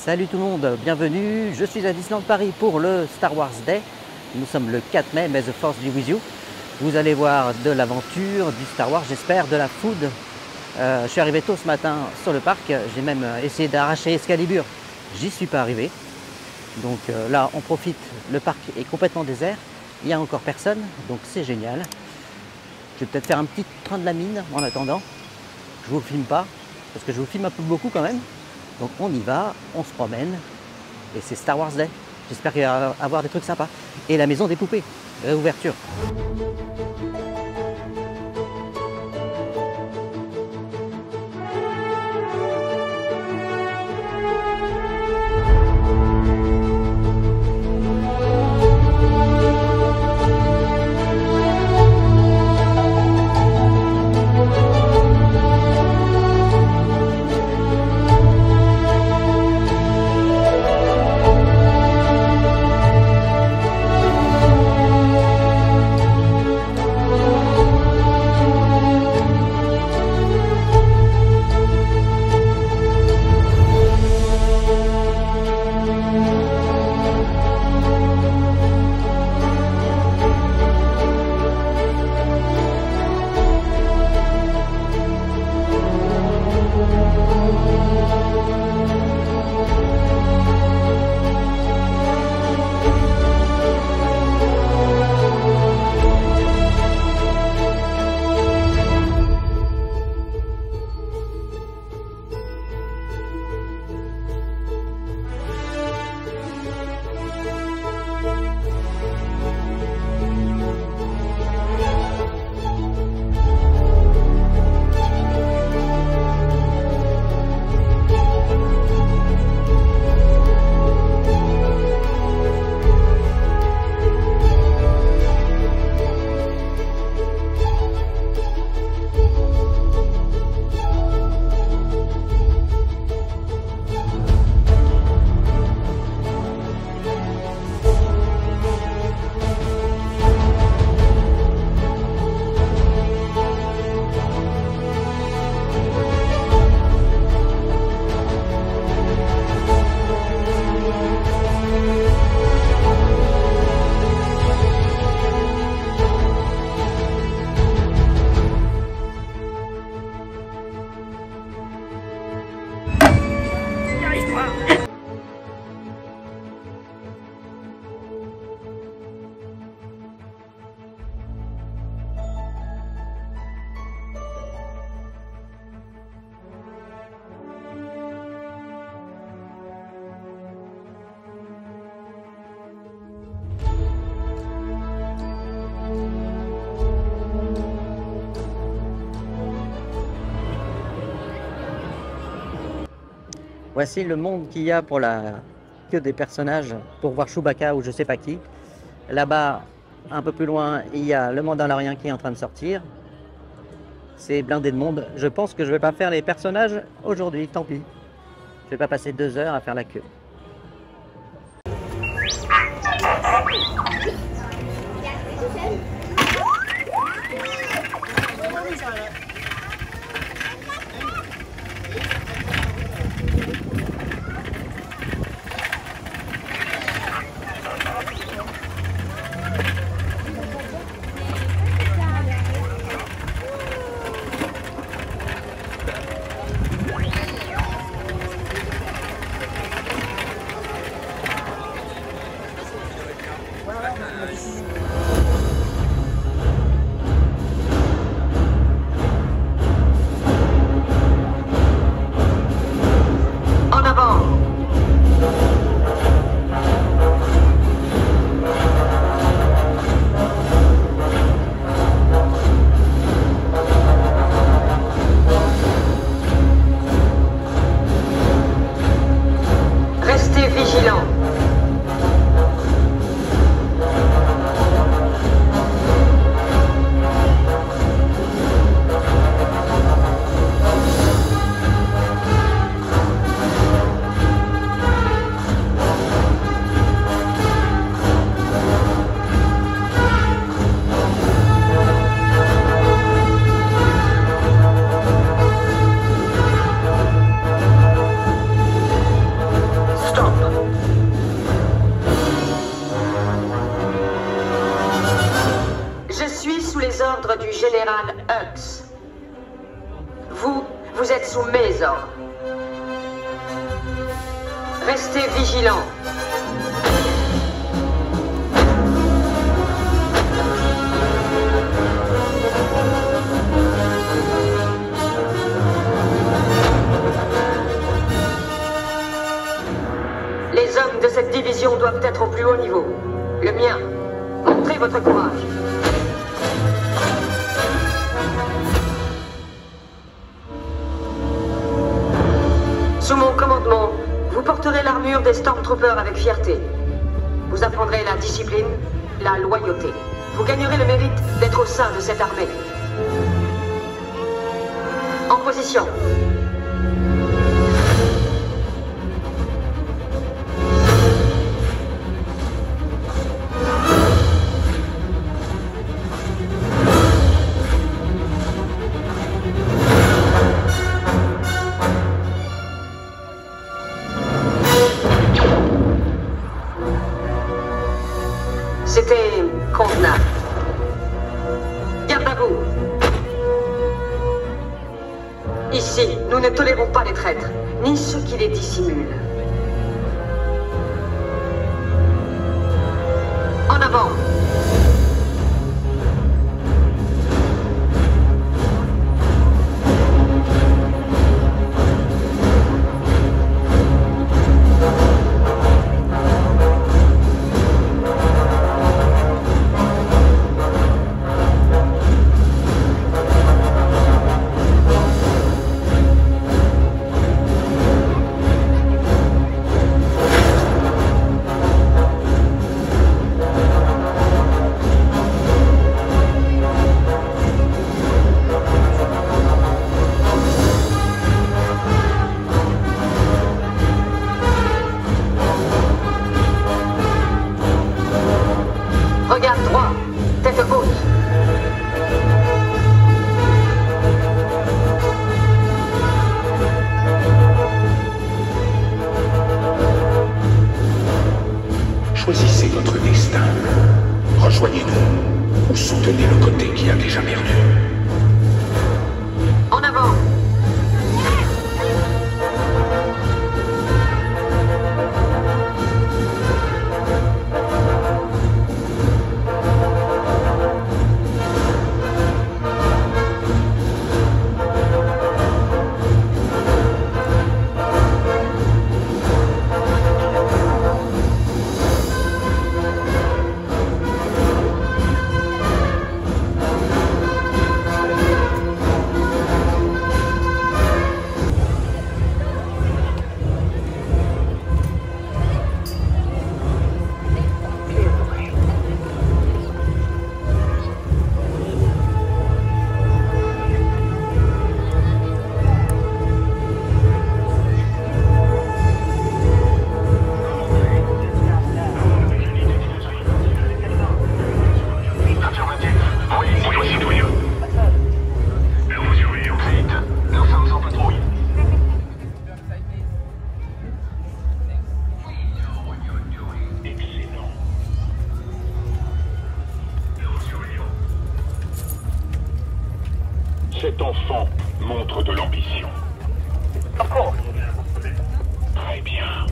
Salut tout le monde, bienvenue, je suis à Disneyland Paris pour le Star Wars Day. Nous sommes le 4 mai, May the Force be with you. Vous allez voir de l'aventure, du Star Wars, j'espère, de la food. Je suis arrivé tôt ce matin sur le parc, j'ai même essayé d'arracher Excalibur, j'y suis pas arrivé. Donc là on profite, le parc est complètement désert, il n'y a encore personne, donc c'est génial. Je vais peut-être faire un petit train de la mine en attendant. Je ne vous filme pas, parce que je vous filme un peu beaucoup quand même. Donc on y va, on se promène, et c'est Star Wars Day. J'espère qu'il va y avoir des trucs sympas. Et la maison des poupées, réouverture. Voici le monde qu'il y a pour la queue des personnages pour voir Chewbacca ou je sais pas qui. Là-bas, un peu plus loin, il y a le Mandalorien qui est en train de sortir. C'est blindé de monde. Je pense que je vais pas faire les personnages aujourd'hui, tant pis. Je vais pas passer 2 heures à faire la queue. général Hux. Vous êtes sous mes ordres. Restez vigilants. Les hommes de cette division doivent être au plus haut niveau. Le mien. Montrez votre courage. Sous mon commandement, vous porterez l'armure des Stormtroopers avec fierté. Vous apprendrez la discipline, la loyauté. Vous gagnerez le mérite d'être au sein de cette armée. En position. C'était convenable. Garde à vous. Ici, nous ne tolérons pas les traîtres, ni ceux qui les dissimulent. En avant. Regarde droit, tête haute. Choisissez votre destin. Rejoignez-nous ou soutenez le côté qui a déjà perdu. En avant. Cet enfant montre de l'ambition. Très bien.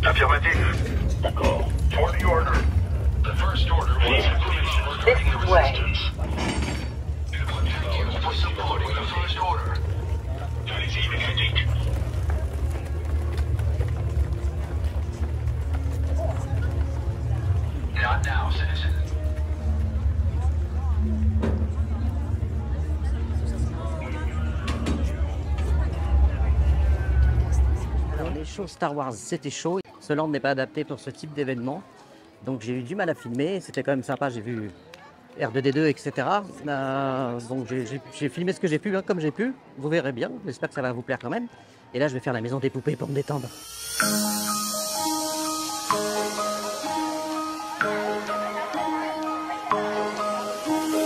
Affirmative. D'accord. For the order. The first order was information regarding the resistance. For supporting the first order. Allez-y, mécanique. Not now, citizen. Alors les shows Star Wars c'était chaud, ce land n'est pas adapté pour ce type d'événement, donc j'ai eu du mal à filmer, c'était quand même sympa, j'ai vu R2D2 etc. Donc j'ai filmé ce que j'ai pu, hein, comme j'ai pu, vous verrez bien, j'espère que ça va vous plaire quand même. Et là je vais faire la maison des poupées pour me détendre.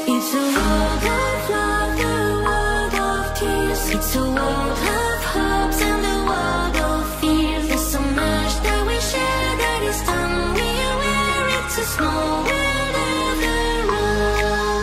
It's a world of love, a world of tears. It's a world of hopes and a world of fears. There's so much that we share that is unreal. It's a small world after all.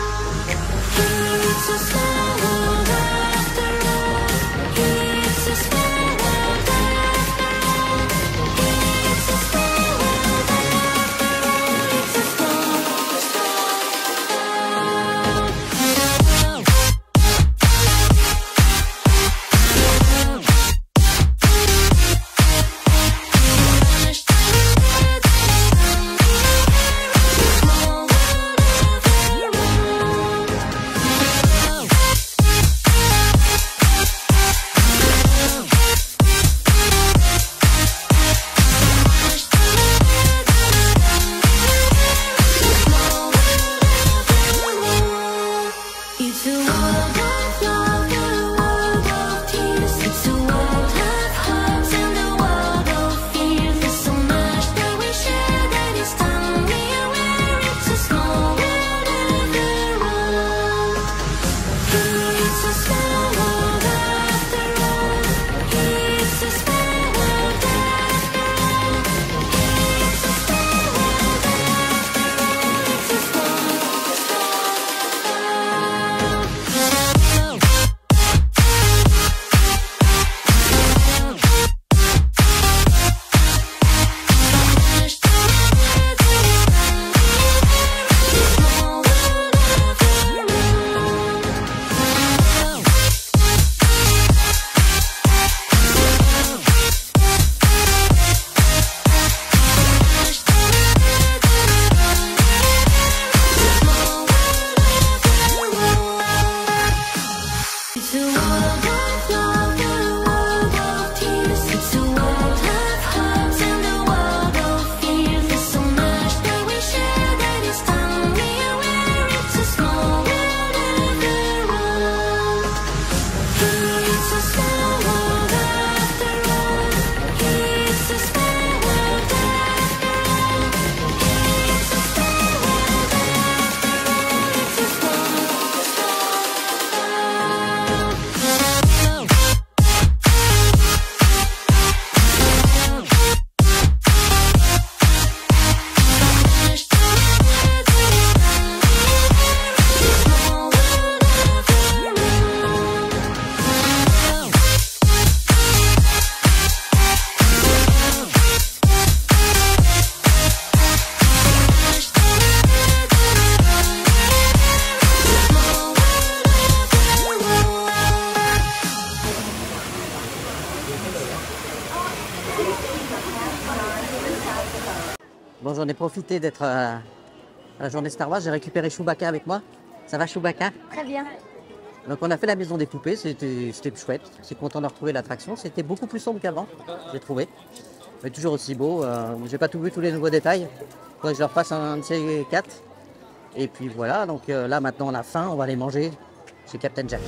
Bon, j'en ai profité d'être à la journée Star Wars. J'ai récupéré Chewbacca avec moi. Ça va, Chewbacca? Très bien. Donc on a fait la maison des poupées, c'était chouette. Je suis content de retrouver l'attraction. C'était beaucoup plus sombre qu'avant, j'ai trouvé. Mais toujours aussi beau. J'ai pas tout vu, tous les nouveaux détails. Faudrait que je leur fasse un de ces 4. Et puis voilà, donc là maintenant on a faim, on va aller manger chez Captain Jack.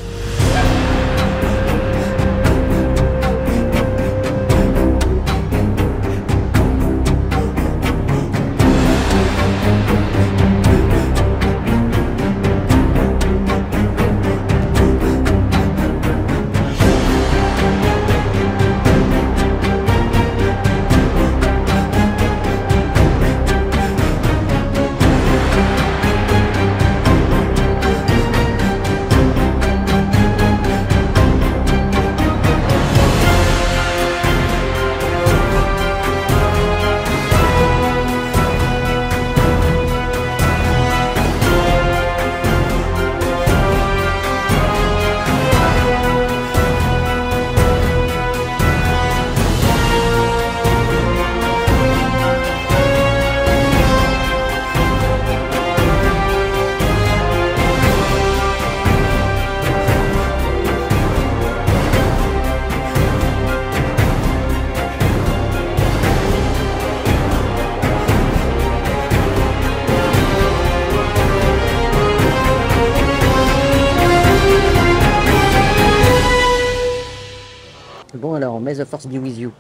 Bon alors, May the Force be with you.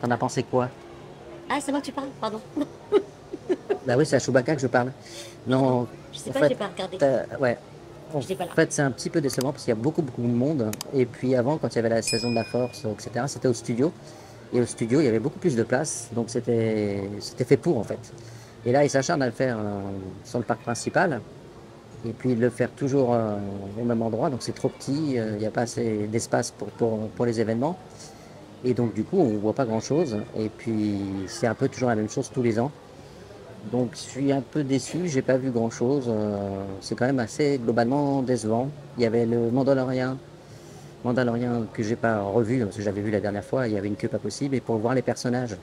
T'en as pensé quoi? Ah, c'est moi que tu parles, pardon. Bah oui, c'est à Chewbacca que je parle. Non, Je sais en pas, fait, j'ai pas regardé. ouais. En J'étais pas là. fait, c'est un petit peu décevant parce qu'il y a beaucoup de monde. Et puis avant, quand il y avait la saison de la Force, etc., c'était au studio. Et au studio, il y avait beaucoup plus de place. Donc c'était fait pour, en fait. Et là, ils s'acharnent à le faire sur le parc principal. Et puis le faire toujours au même endroit. Donc c'est trop petit, il n'y a pas assez d'espace pour les événements. Et donc du coup, on ne voit pas grand-chose. Et puis c'est un peu toujours la même chose tous les ans. Donc je suis un peu déçu, j'ai pas vu grand-chose. C'est quand même assez globalement décevant. Il y avait le Mandalorian que j'ai pas revu, parce que j'avais vu la dernière fois, il y avait une queue pas possible. Et pour voir les personnages,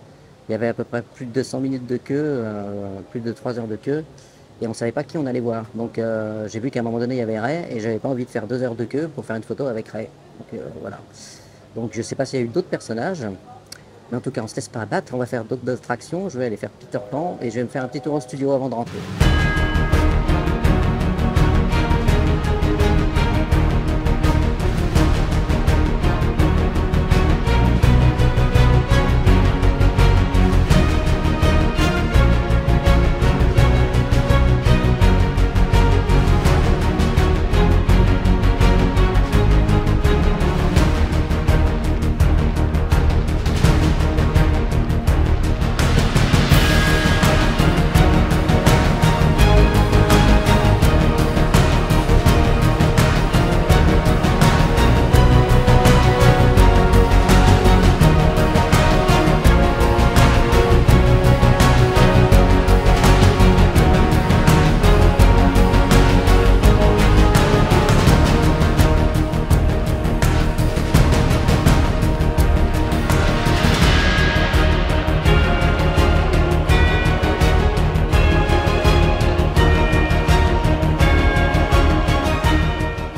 il y avait à peu près plus de 200 minutes de queue, plus de 3 heures de queue. Et on ne savait pas qui on allait voir. Donc j'ai vu qu'à un moment donné, il y avait Rey, et j'avais pas envie de faire 2 heures de queue pour faire une photo avec Rey. Donc voilà. Donc je ne sais pas s'il y a eu d'autres personnages. Mais en tout cas, on ne se laisse pas abattre, on va faire d'autres attractions. Je vais aller faire Peter Pan et je vais me faire un petit tour au studio avant de rentrer.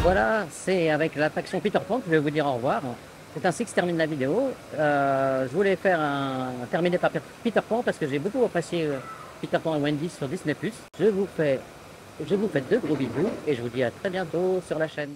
Voilà, c'est avec l'attraction Peter Pan que je vais vous dire au revoir. C'est ainsi que se termine la vidéo. Je voulais terminer par Peter Pan parce que j'ai beaucoup apprécié Peter Pan et Wendy sur Disney+. Je vous fais de gros bisous et je vous dis à très bientôt sur la chaîne.